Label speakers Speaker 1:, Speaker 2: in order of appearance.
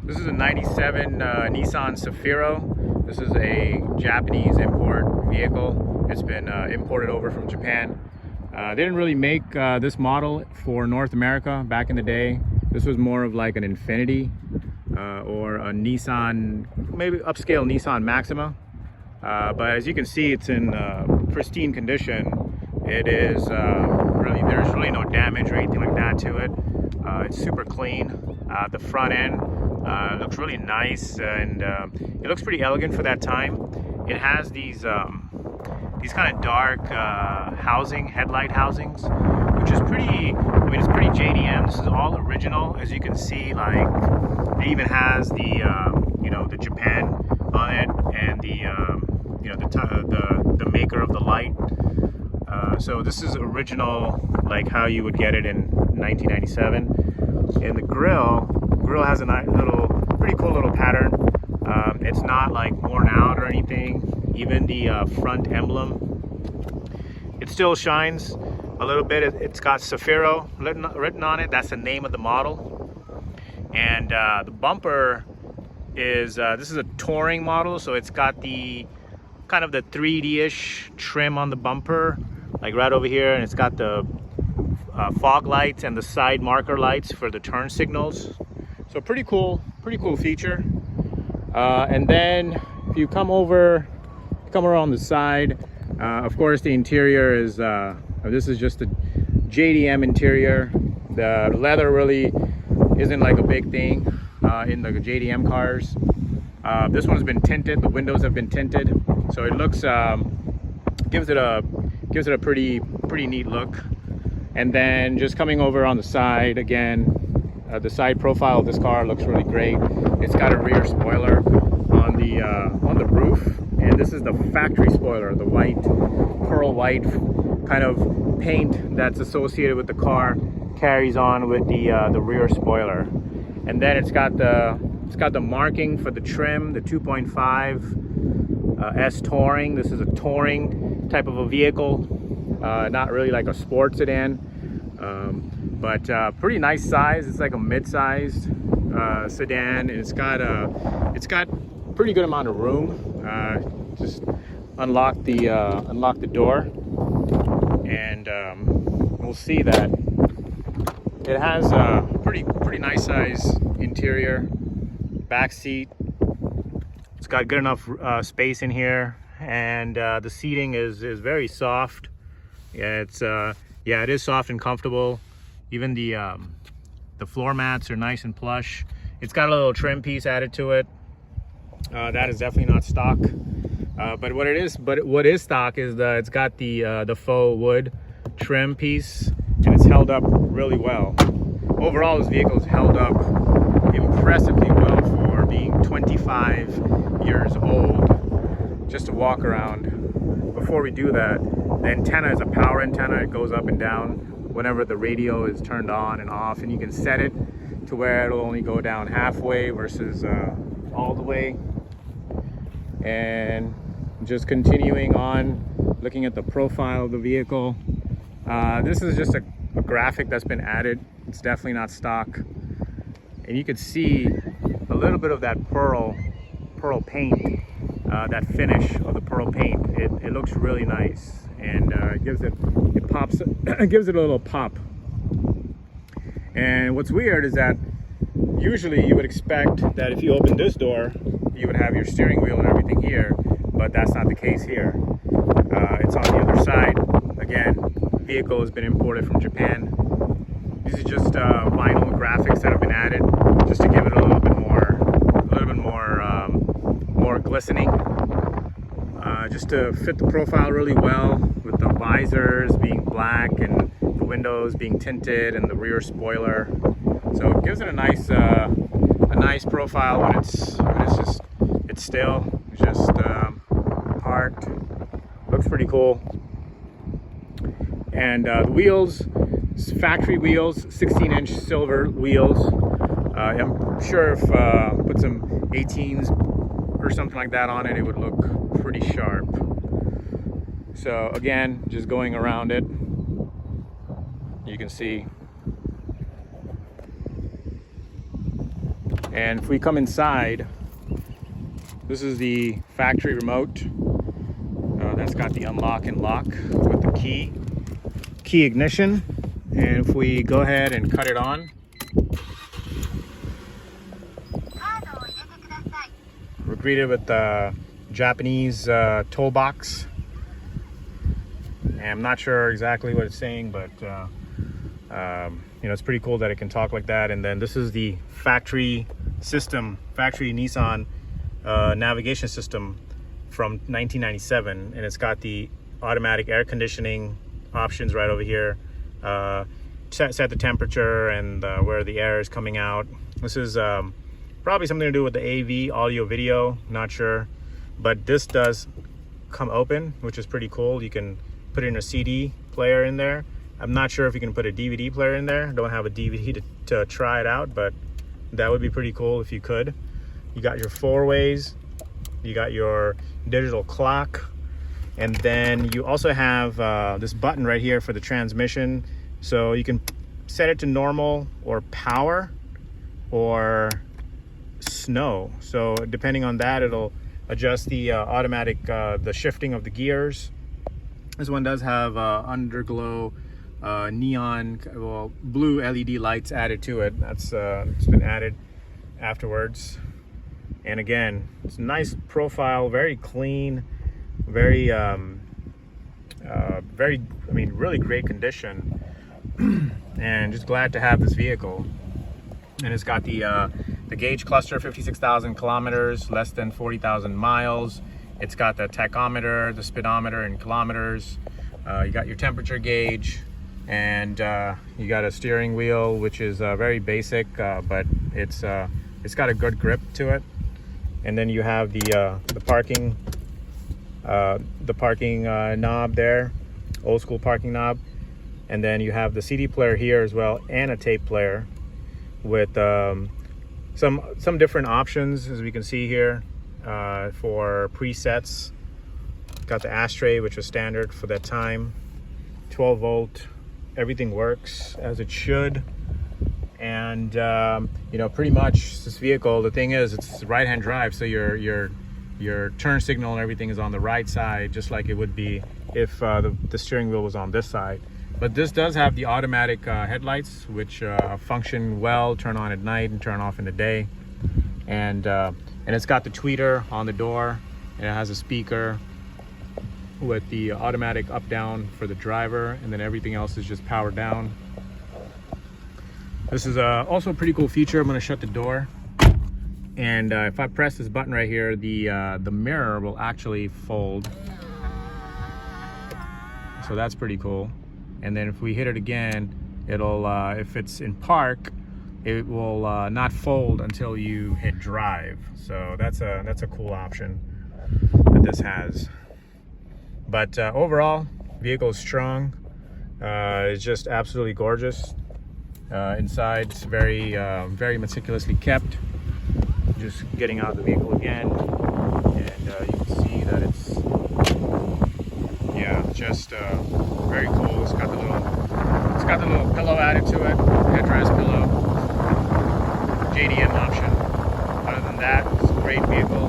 Speaker 1: This is a 97 Nissan Cefiro. This is a Japanese import vehicle. It's been imported over from Japan. They didn't really make this model for North America back in the day. This was more of like an Infiniti or a Nissan, maybe upscale Nissan Maxima. But as you can see, it's in pristine condition. It is there's really no damage or anything like that to it. It's super clean. The front end looks really nice, and it looks pretty elegant for that time. It has these kind of dark headlight housings, which is pretty, I mean, it's pretty JDM. This is all original, as you can see. Like, it even has the you know, the Japan on it, and the you know, the maker of the light. So this is original, like how you would get it in 1997. And the grill has a nice little, pretty cool little pattern. It's not like worn out or anything. Even the front emblem, it still shines a little bit. It's got Cefiro written on it. That's the name of the model. And the bumper is, this is a touring model, so it's got the kind of the 3D-ish trim on the bumper, like right over here, and it's got the fog lights and the side marker lights for the turn signals. So pretty cool feature. And then if you come around the side, of course the interior is this is just a JDM interior. The leather really isn't like a big thing in the JDM cars. This one's been tinted. The windows have been tinted, so it looks gives it a pretty neat look. And then just coming over on the side again, the side profile of this car looks really great. It's got a rear spoiler on the roof, and this is the factory spoiler, the white, pearl white kind of paint that's associated with the car carries on with the rear spoiler. And then it's got the marking for the trim, the 2.5 S Touring. This is a touring type of a vehicle, not really like a sports sedan, but pretty nice size. It's like a mid-sized sedan, and it's got pretty good amount of room. Just unlock the door, and we'll see that it has a pretty nice size interior. Back seat, it's got good enough space in here, and the seating is very soft. Yeah, it is soft and comfortable. Even the floor mats are nice and plush. It's got a little trim piece added to it. That is definitely not stock. But what is stock is it's got the faux wood trim piece, and it's held up really well. Overall, this vehicle is held up impressively well for being 25 years old. Just to walk around. Before we do that, the antenna is a power antenna. It goes up and down whenever the radio is turned on and off, and you can set it to where it'll only go down halfway versus all the way. And just continuing on, looking at the profile of the vehicle, this is just a graphic that's been added. It's definitely not stock, and you can see a little bit of that pearl paint, that finish of the pearl paint. It looks really nice, and it gives it a little pop. And what's weird is that usually you would expect that if you open this door, you would have your steering wheel and everything here, but that's not the case here. It's on the other side. Again, the vehicle has been imported from Japan. These are just vinyl graphics that have been added just to give it a little bit more glistening, just to fit the profile really well, with the visors being black and the windows being tinted and the rear spoiler. So it gives it a nice profile when it's just parked. Looks pretty cool. And the wheels, factory wheels, 16-inch silver wheels. I'm sure if put some 18s or something like that on it, it would look pretty sharp. So again, just going around it, you can see And if we come inside, this is the factory remote. That's got the unlock and lock with the key ignition. And if we go ahead and cut it on, we're greeted with the Japanese toolbox. And I'm not sure exactly what it's saying, but you know, it's pretty cool that it can talk like that. And then this is the factory system, factory Nissan navigation system from 1997, and it's got the automatic air conditioning options right over here. Set the temperature and where the air is coming out. This is probably something to do with the AV, audio video, not sure, but this does come open, which is pretty cool. You can put in a CD player in there. I'm not sure if you can put a DVD player in there. I don't have a DVD to try it out, but that would be pretty cool if you could. You got your four ways, you got your digital clock, and then you also have this button right here for the transmission. So you can set it to normal or power or snow. So depending on that, it'll adjust the automatic, the shifting of the gears. This one does have underglow neon, well, blue LED lights added to it. That's it's been added afterwards. And again, it's a nice profile, very clean, very really great condition. And just glad to have this vehicle. And it's got the gauge cluster, 56,000 kilometers, less than 40,000 miles. It's got the tachometer, the speedometer in kilometers. You got your temperature gauge, and you got a steering wheel, which is very basic, but it's got a good grip to it. And then you have the parking knob there, old school parking knob. And then you have the CD player here as well, and a tape player with some different options, as we can see here, for presets. Got the ashtray, which was standard for that time. 12 volt, everything works as it should. And you know, pretty much this vehicle, the thing is, it's right-hand drive, so your turn signal and everything is on the right side, just like it would be if the steering wheel was on this side. But this does have the automatic headlights, which function well, turn on at night and turn off in the day. And it's got the tweeter on the door, and it has a speaker with the automatic up down for the driver, and then everything else is just powered down. This is also a pretty cool feature. I'm going to shut the door, and if I press this button right here, the mirror will actually fold. So that's pretty cool. And then if we hit it again, it'll if it's in park, it will not fold until you hit drive. So that's a cool option that this has. But overall, vehicle is strong. It's just absolutely gorgeous. Inside, it's very meticulously kept. Just getting out of the vehicle again, and you can see that it's just very cool. It's got the little pillow added to it, headrest pillow, JDM option. Other than that, it's a great vehicle.